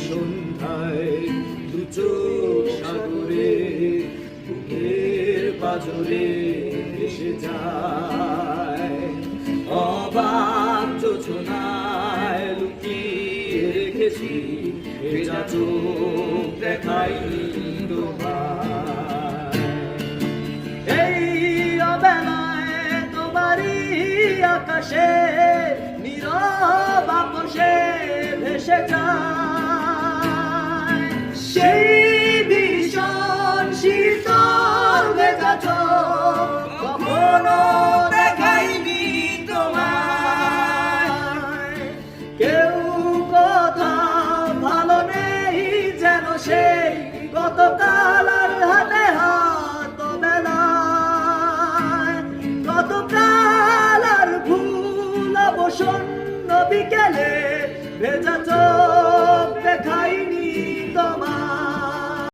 সন্ধ্যায় দু চোখ সাগরে বুকের পাজরে এসে যায়, অবাক যোছনায় লুকিয়ে রেখেছি ভেজা চোখ দেখাইনি তোমায়। এই অবেলায় তোমারই আকাশে নীরব আপোষে ভেসে যায় সেই ভীষণ শীতল ভেজা চোখ, কখনো দেখাইনি তোমায়। কেউ কোথাও ভালো নেই যেন সেই গতকাল